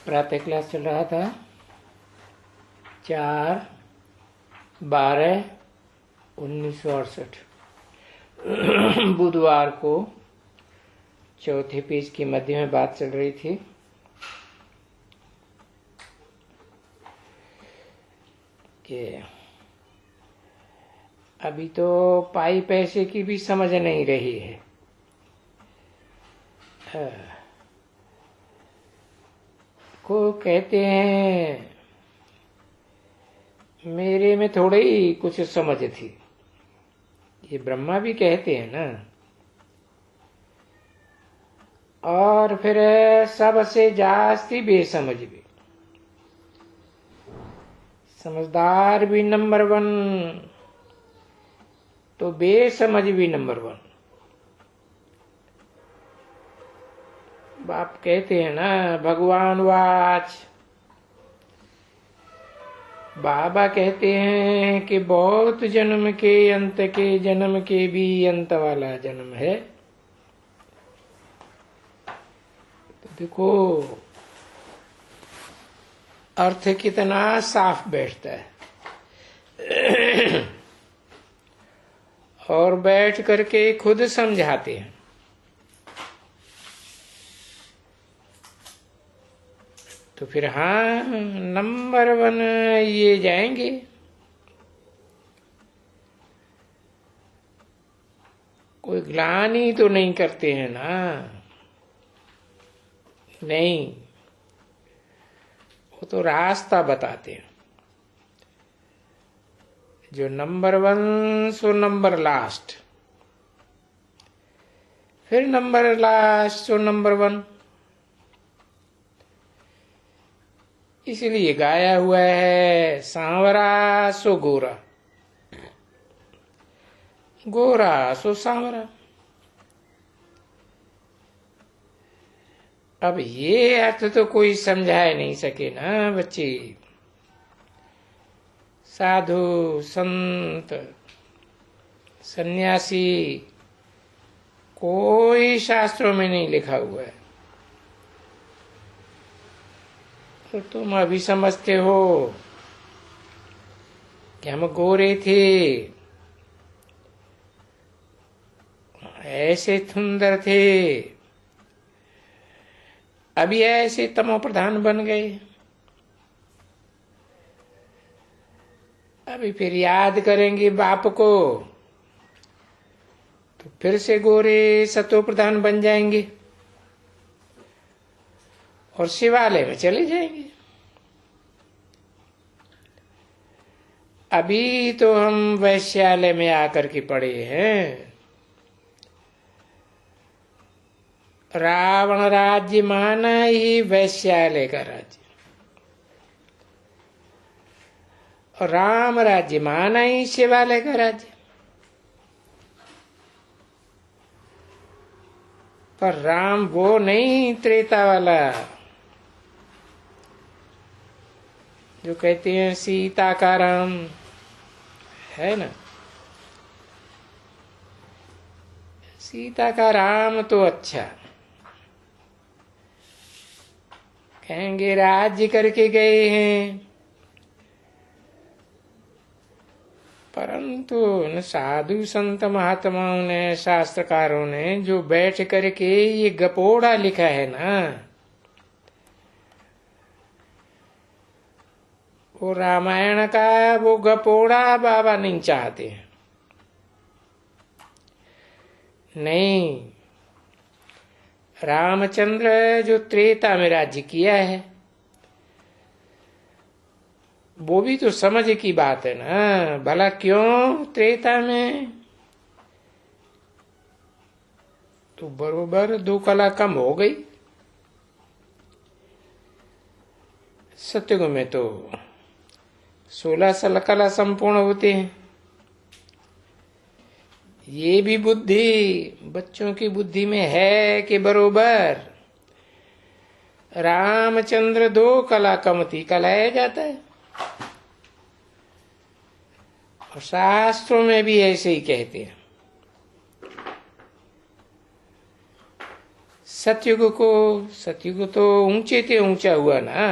प्रातः क्लास चल रहा था 4/12/1968 बुधवार को चौथे पेज के मध्य में बात चल रही थी कि अभी तो पाई पैसे की भी समझ नहीं रही है। को कहते हैं मेरे में थोड़ी ही कुछ समझ थी, ये ब्रह्मा भी कहते हैं ना। और फिर सबसे जास्ती बेसमझ भी, समझदार भी नंबर 1 तो बेसमझ भी नंबर 1। बाप कहते हैं ना, भगवान वाच बाबा कहते हैं कि बहुत जन्म के अंत के जन्म के भी अंत वाला जन्म है। तो देखो अर्थ कितना साफ बैठता है। और बैठ करके खुद समझाते हैं। तो फिर हाँ नंबर 1 ये जाएंगे। कोई ग्लानि तो नहीं करते हैं ना, नहीं, वो तो रास्ता बताते हैं। जो नंबर 1 सो नंबर लास्ट, फिर नंबर लास्ट सो नंबर 1। इसलिए गाया हुआ है सांवरा सो गोरा, गोरा सो सांवरा। अब ये अर्थ तो कोई समझा नहीं सके ना बच्चे। साधु संत सन्यासी कोई शास्त्रों में नहीं लिखा हुआ है। तो तुम अभी समझते हो कि हम गोरे थे, ऐसे सुंदर थे, अभी ऐसे तमो प्रधान बन गए। अभी फिर याद करेंगे बाप को तो फिर से गोरे सतो प्रधान बन जाएंगे और शिवालय में चले जाएंगे। अभी तो हम वैश्यालय में आकर के पड़े हैं। रावण राज्य माना ही वैश्यालय का राज्य, और राम राज्य माना ही शिवालय का राज्य। पर राम वो नहीं त्रेता वाला जो कहते हैं सीता का राम है ना। सीता का राम तो अच्छा, कहेंगे राज्य करके गए हैं, परंतु न साधु संत महात्माओं ने शास्त्रकारों ने जो बैठ करके ये गपोड़ा लिखा है ना, वो रामायण का वो गपोड़ा बाबा नहीं चाहते हैं। नहीं, रामचंद्र जो त्रेता में राज्य किया है वो भी तो समझ की बात है ना। भला क्यों त्रेता में तो बरोबर 2 कला कम हो गई। सत्युग में तो 16 कला संपूर्ण होते हैं। ये भी बुद्धि बच्चों की बुद्धि में है कि बरोबर रामचंद्र 2 कला कम थी, कलाया जाता है। और शास्त्रों में भी ऐसे ही कहते हैं। सतयुग तो ऊंचे ते ऊंचा हुआ ना।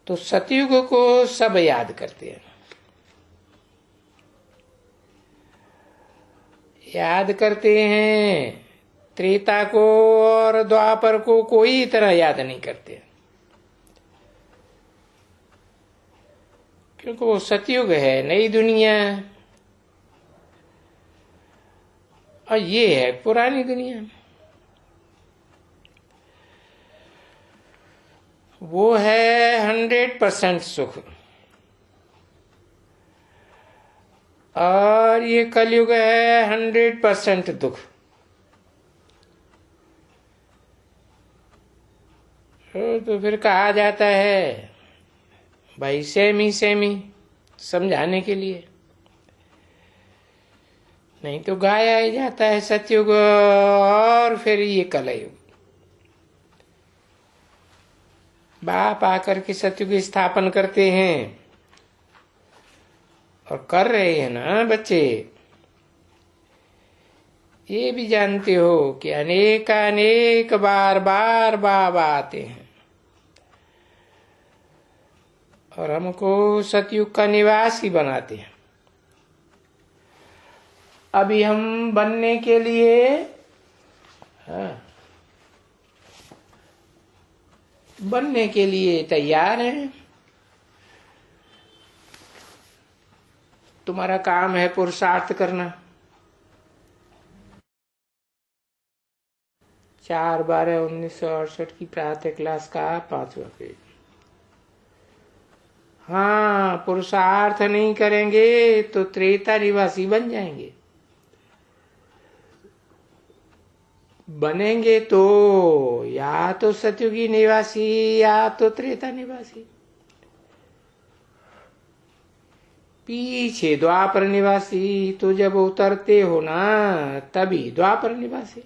तो सतयुग को सब याद करते हैं, याद करते हैं। त्रेता को और द्वापर को कोई इतना याद नहीं करते, क्योंकि वो सतयुग है, नई दुनिया, और ये है पुरानी दुनिया। वो है 100% सुख, और ये कलयुग है 100% दुख। तो फिर कहा जाता है भाई सेमी सेमी, समझाने के लिए, नहीं तो गाया ही जाता है सतयुग और फिर ये कलयुग। बाप आकर के सतयुग स्थापन करते हैं, और कर रहे हैं ना बच्चे। ये भी जानते हो कि अनेक बार बाबा आते हैं और हमको सतयुग का निवासी बनाते हैं। अभी हम बनने के लिए तैयार हैं। तुम्हारा काम है पुरुषार्थ करना। 4/12/1968 की प्रातः क्लास का 5वां पेज। हाँ, पुरुषार्थ नहीं करेंगे तो त्रेता निवासी बन जाएंगे। बनेंगे तो या तो सतयुगी निवासी या तो त्रेता निवासी। पीछे द्वापर निवासी, तो जब उतरते हो ना तभी द्वापर निवासी।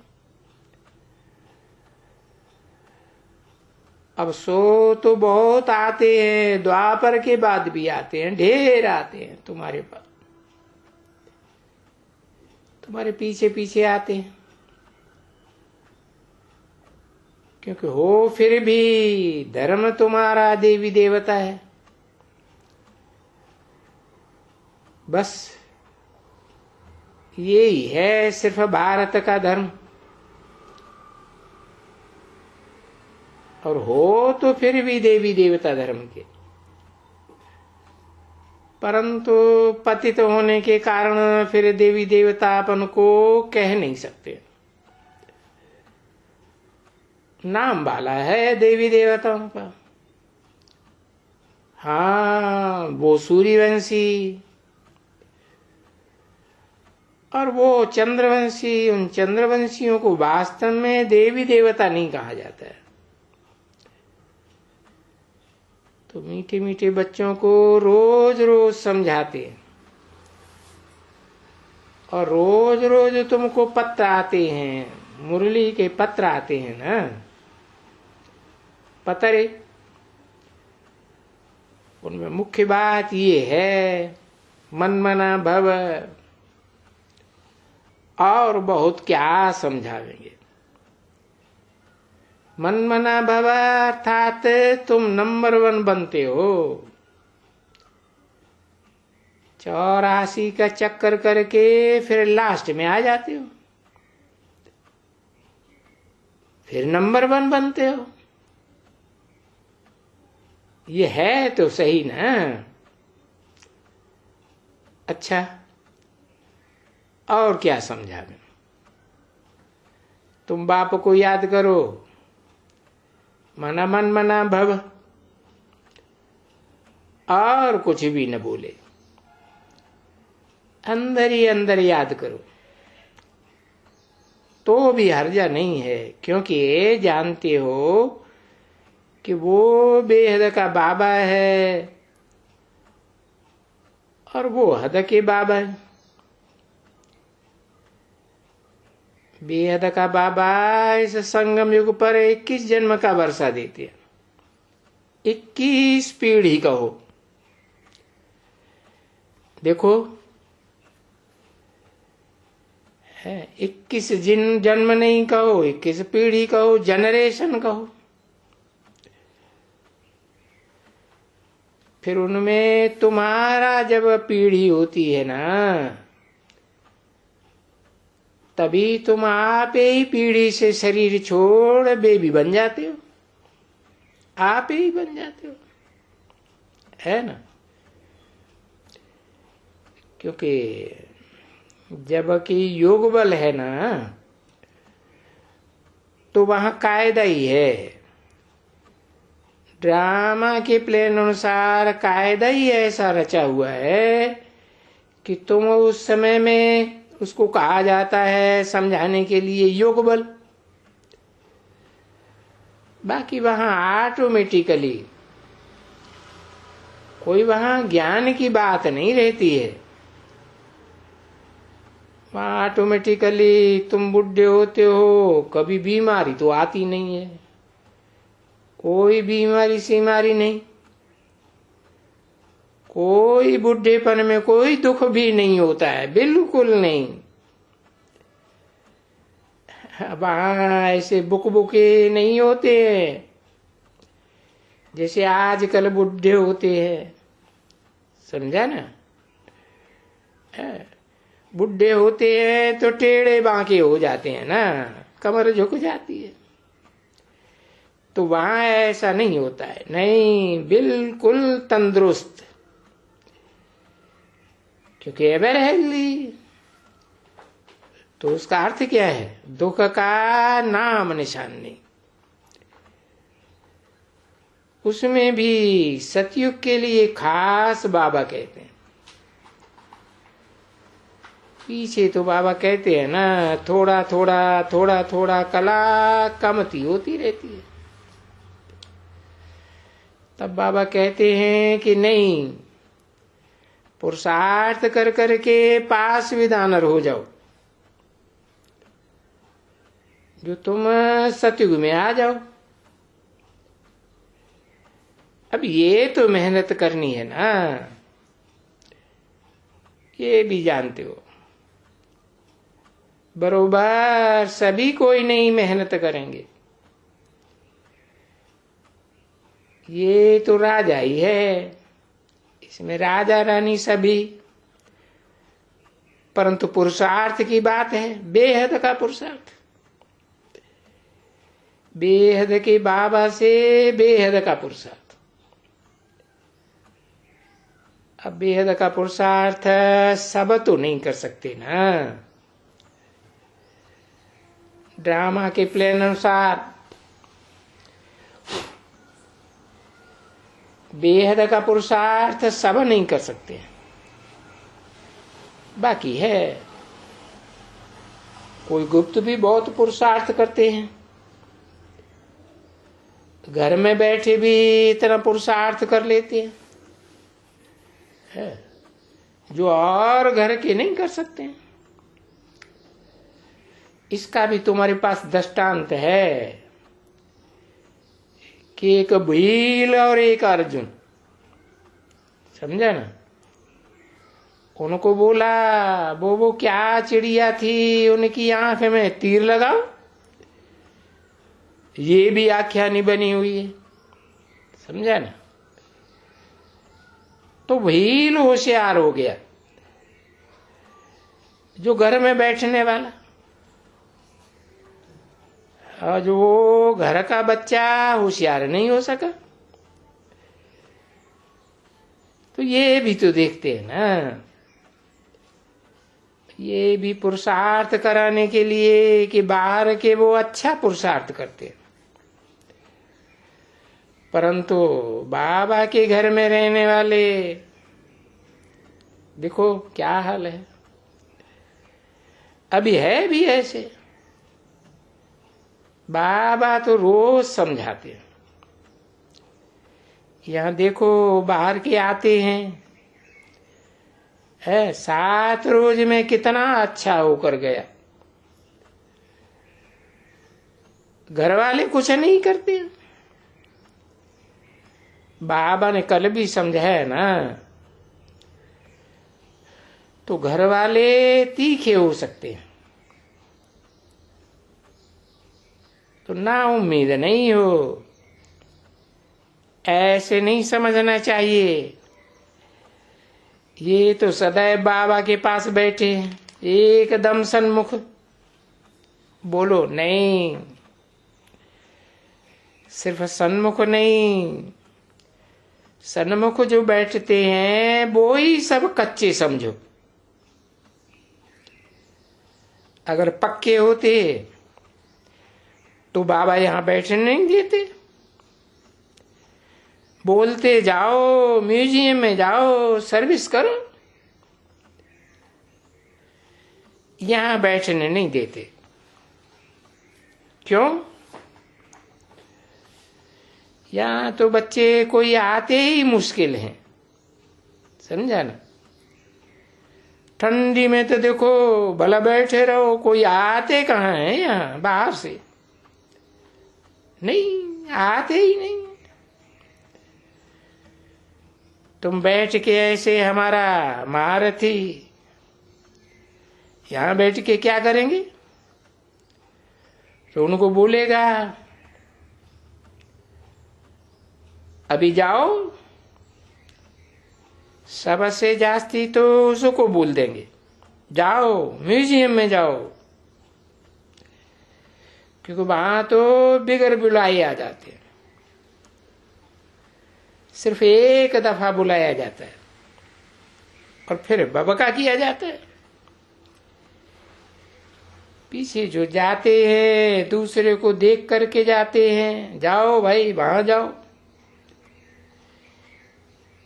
अब सो तो बहुत आते हैं, द्वापर के बाद भी आते हैं, ढेर आते हैं तुम्हारे पास, तुम्हारे पीछे पीछे आते हैं। क्योंकि हो फिर भी धर्म तुम्हारा देवी देवता है। बस यही है सिर्फ भारत का धर्म। और हो तो फिर भी देवी देवता धर्म के, परंतु पतित होने के कारण फिर देवी देवतापन को कह नहीं सकते। नाम वाला है देवी देवताओं का। हाँ, वो सूर्यवंशी और वो चंद्रवंशी, उन चंद्रवंशियों को वास्तव में देवी देवता नहीं कहा जाता है। तो मीठे मीठे बच्चों को रोज रोज समझाते हैं, और रोज रोज तुमको पत्र आते हैं, मुरली के पत्र आते हैं ना, पतरे। उनमें मुख्य बात ये है मनमना भव, और बहुत क्या समझावेंगे। मनमना भव अर्थात तुम नंबर 1 बनते हो। 84 का चक्कर करके फिर लास्ट में आ जाते हो, फिर नंबर 1 बनते हो। ये है तो सही ना। अच्छा, और क्या समझावे। तुम बाप को याद करो, मना मन मना भव, और कुछ भी न बोले, अंदर ही अंदर याद करो तो भी हर्जा नहीं है। क्योंकि ये जानते हो कि वो बेहद का बाबा है और वो हद के बाबा है। बेहद का बाबा इस संगम युग पर 21 जन्म का वर्षा देते हैं। 21 पीढ़ी का हो। देखो है। 21 जन्म नहीं कहो, 21 पीढ़ी कहो, जनरेशन कहो, फिर उनमें तुम्हारा जब पीढ़ी होती है ना, तभी तुम आप ही पीढ़ी से शरीर छोड़ बेबी बन जाते हो, आप ही बन जाते हो, है ना। क्योंकि जबकि योग बल है ना, तो वहां कायदा ही है, ड्रामा के प्लान अनुसार कायदा ही ऐसा रचा हुआ है कि तुम उस समय में उसको कहा जाता है समझाने के लिए योग बल। बाकी वहां ऑटोमेटिकली कोई वहां ज्ञान की बात नहीं रहती है, वहां ऑटोमेटिकली तुम बुढ़े होते हो, कभी बीमारी तो आती नहीं है, कोई बीमारी सीमारी नहीं, कोई बुढ़ेपन में कोई दुख भी नहीं होता है, बिल्कुल नहीं। वहां ऐसे बुके नहीं होते हैं जैसे आजकल बुढ़े होते हैं, समझा ना। बुढ़े होते हैं तो टेढ़े बांके हो जाते हैं ना, कमर झुक जाती है, तो वहां ऐसा नहीं होता है, नहीं, बिल्कुल तंदुरुस्त, क्योंकि एवर हेल्दी। तो उसका अर्थ क्या है, दुख का नाम निशान नहीं। उसमें भी सतयुग के लिए खास बाबा कहते हैं, पीछे तो बाबा कहते हैं ना थोड़ा थोड़ा थोड़ा थोड़ा कला कमती होती रहती है, तब बाबा कहते हैं कि नहीं, पुरुषार्थ कर करके पास विदानर हो जाओ, जो तुम सतयुग में आ जाओ। अब ये तो मेहनत करनी है ना, ये भी जानते हो, बरोबर सभी कोई नहीं मेहनत करेंगे, ये तो राजा ही है, इसमें राजा रानी सभी, परंतु पुरुषार्थ की बात है, बेहद का पुरुषार्थ, बेहद के बाबा से बेहद का पुरुषार्थ। अब बेहद का पुरुषार्थ सब तो नहीं कर सकते ना, ड्रामा के प्लान अनुसार बेहद का पुरुषार्थ सब नहीं कर सकते, बाकी है कोई गुप्त भी बहुत पुरुषार्थ करते हैं, घर में बैठे भी इतना पुरुषार्थ कर लेते हैं, है जो और घर के नहीं कर सकते हैं। इसका भी तुम्हारे पास दृष्टांत है कि एक भील और एक अर्जुन, समझा ना। उनको बोला वो क्या चिड़िया थी, उनकी आंख में तीर लगाओ, ये भी आख्यानी बनी हुई है, समझा ना। तो भील होशियार हो गया, जो घर में बैठने वाला, और जो घर का बच्चा होशियार नहीं हो सका। तो ये भी तो देखते हैं ना, ये भी पुरुषार्थ कराने के लिए कि बाहर के वो अच्छा पुरुषार्थ करते हैं, परंतु बाबा के घर में रहने वाले देखो क्या हाल है। अभी है भी ऐसे, बाबा तो रोज समझाते हैं, यहां देखो बाहर के आते हैं, है 7 रोज में कितना अच्छा होकर गया, घर वाले कुछ नहीं करते। बाबा ने कल भी समझाया ना, तो घर वाले तीखे हो सकते हैं, तो ना उम्मीद नहीं हो, ऐसे नहीं समझना चाहिए। ये तो सदैव बाबा के पास बैठे हैं, एकदम सन्मुख। बोलो नहीं, सिर्फ सन्मुख नहीं, सन्मुख जो बैठते हैं वो ही सब कच्चे समझो। अगर पक्के होते तो बाबा यहां बैठने नहीं देते। बोलते जाओ, म्यूजियम में जाओ, सर्विस करो, यहां बैठने नहीं देते। क्यों? यहां तो बच्चे कोई आते ही मुश्किल हैं, समझा ना। ठंडी में तो देखो भला बैठे रहो, कोई आते कहाँ है यहाँ बाहर से, नहीं आते ही नहीं। तुम बैठ के ऐसे हमारा महारथी यहां बैठ के क्या करेंगे? तो उनको बोलेगा अभी जाओ, सबसे जास्ती तो उसको बोल देंगे जाओ म्यूजियम में जाओ, क्योंकि वहां तो बिगर बुलाए आ जाते हैं। सिर्फ एक दफा बुलाया जाता है और फिर बबका किया जाता है। पीछे जो जाते हैं दूसरे को देख करके जाते हैं, जाओ भाई वहां जाओ।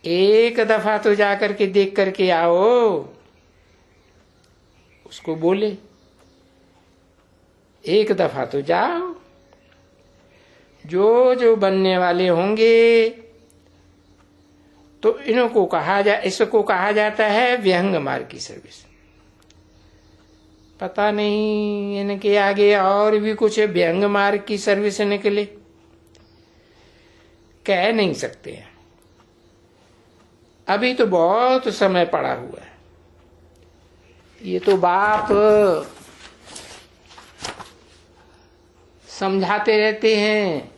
एक दफा तो जा करके देख करके आओ, उसको बोले एक दफा तो जाओ। जो जो बनने वाले होंगे तो इसको कहा जाता है विहंग मार्ग की सर्विस। पता नहीं इनके आगे और भी कुछ विहंग मार्ग की सर्विस निकले, कह नहीं सकते हैं। अभी तो बहुत समय पड़ा हुआ है। ये तो बाप समझाते रहते हैं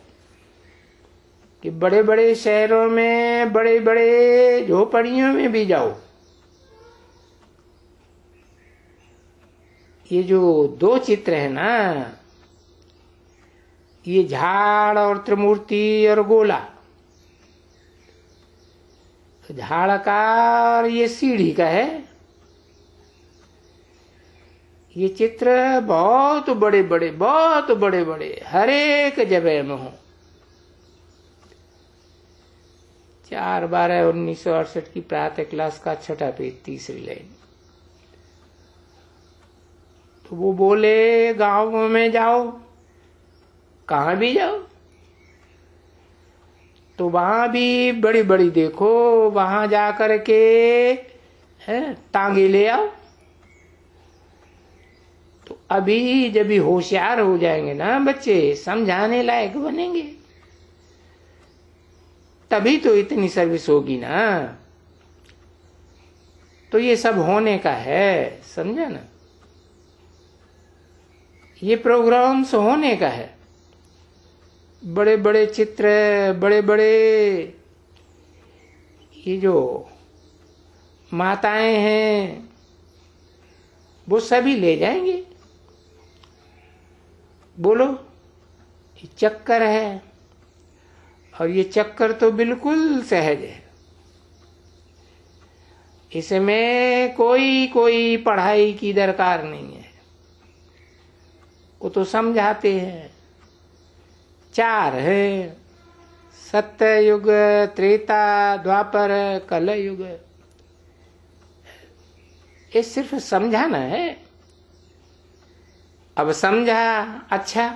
कि बड़े बड़े शहरों में, बड़े बड़े झोपड़ियों में भी जाओ, ये जो दो चित्र है ना, ये झाड़ और त्रिमूर्ति और गोला, झाड़ का और ये सीढ़ी का है। ये चित्र बहुत बड़े बड़े हर एक जगह में हो। 4/12/1968 की प्रातः क्लास का 6ठा पेज 3री लाइन। तो वो बोले गांव में जाओ, कहां भी जाओ, तो वहां भी बड़ी बड़ी देखो, वहां जा करके टांगे ले आओ। तो अभी जब भी होशियार हो जाएंगे ना बच्चे, समझाने लायक बनेंगे, तभी तो इतनी सर्विस होगी ना। तो ये सब होने का है, समझा ना। ये प्रोग्राम्स होने का है। बड़े बड़े चित्र, बड़े बड़े ये जो माताएं हैं वो सभी ले जाएंगे। बोलो ये चक्कर है, और ये चक्कर तो बिल्कुल सहज है। इसमें कोई पढ़ाई की दरकार नहीं है। वो तो समझाते हैं। 4 है, सत्य युग, त्रेता, द्वापर, कल युग। ये सिर्फ समझाना है। अब समझा, अच्छा,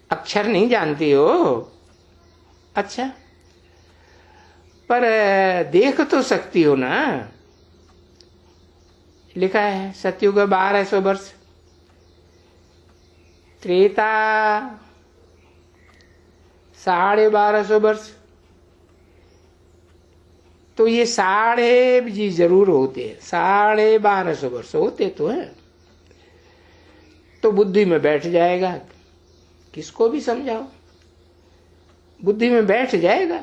अक्षर नहीं जानती हो, अच्छा, पर देख तो सकती हो ना। लिखा है सतयुग 1200 वर्ष, त्रेता 1250 वर्ष। तो ये 12.5 जी जरूर होते हैं, 1250 वर्ष होते तो है। तो बुद्धि में बैठ जाएगा किसको भी समझाओ, बुद्धि में बैठ जाएगा।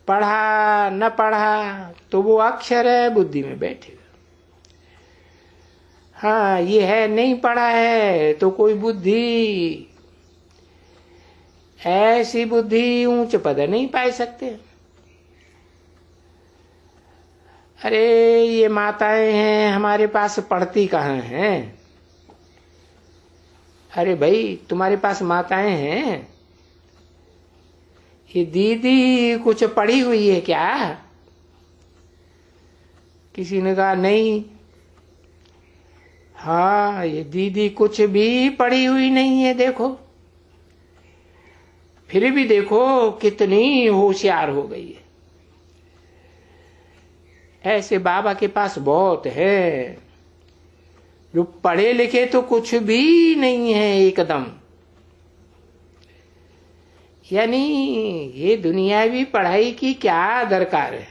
पढ़ा न पढ़ा तो वो अक्षर है, बुद्धि में बैठेगा। हाँ ये है, नहीं पढ़ा है तो कोई बुद्धि, ऐसी बुद्धि ऊंच पद नहीं पाए सकते। अरे ये माताएं हैं हमारे पास, पढ़ती कहाँ हैं? अरे भाई तुम्हारे पास माताएं हैं, ये दीदी कुछ पढ़ी हुई है क्या? किसी ने कहा नहीं। हाँ ये दीदी कुछ भी पढ़ी हुई नहीं है, देखो। फिर भी देखो कितनी होशियार हो गई है। ऐसे बाबा के पास बहुत है, जो पढ़े लिखे तो कुछ भी नहीं है एकदम। यानी ये दुनियावी पढ़ाई की क्या दरकार है?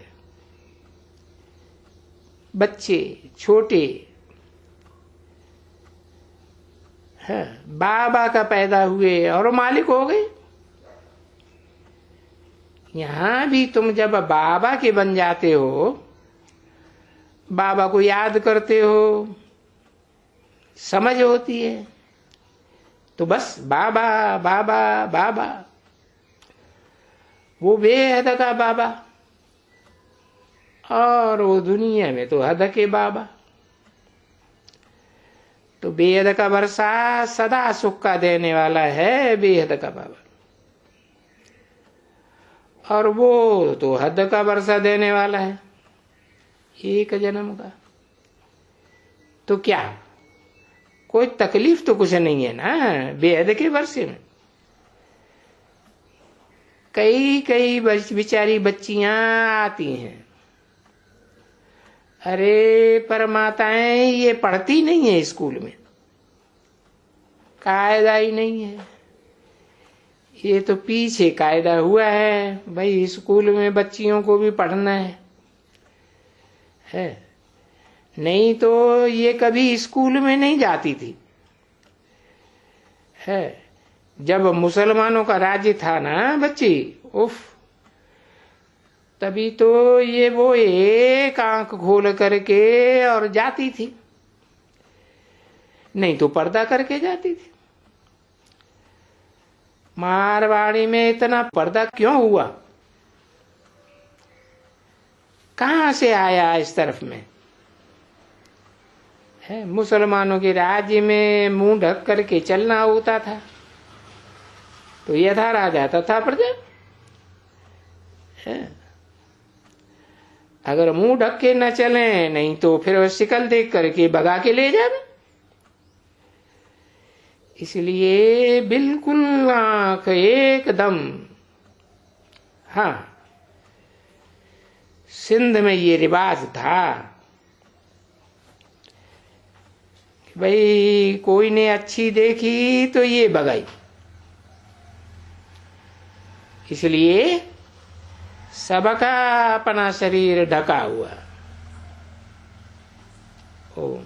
बच्चे छोटे है, बाबा का पैदा हुए और मालिक हो गए। यहां भी तुम जब बाबा के बन जाते हो, बाबा को याद करते हो, समझ होती है, तो बस बाबा बाबा बाबा, वो बेहद का बाबा, और वो दुनिया में तो हद के बाबा। तो बेहद का वर्षा सदा सुख का देने वाला है बेहद का बाबा, और वो तो हद का वर्षा देने वाला है एक जन्म का। तो क्या कोई तकलीफ तो कुछ नहीं है ना बेहद के वर्षे में। कई कई बेचारी बच्चियां आती हैं, अरे पर माताएं ये पढ़ती नहीं है, स्कूल में कायदा ही नहीं है। ये तो पीछे कायदा हुआ है भाई, स्कूल में बच्चियों को भी पढ़ना है। नहीं तो ये कभी स्कूल में नहीं जाती थी। है जब मुसलमानों का राज्य था ना बच्ची, उफ, तभी तो ये वो एक आंख खोल करके और जाती थी, नहीं तो पर्दा करके जाती थी। मारवाड़ी में इतना पर्दा क्यों हुआ? कहां से आया इस तरफ में? है मुसलमानों के राज्य में मुंह ढक करके चलना होता था, तो यथा राजा तथा प्रजा। अगर मुंह ढक के न चले, नहीं तो फिर शिकल देख करके भगा के ले जावे। इसलिए बिल्कुल आंख एकदम। हाँ सिंध में ये रिवाज था कि भाई कोई ने अच्छी देखी तो ये भगाई, इसलिए सबका अपना शरीर ढका हुआ। ओम।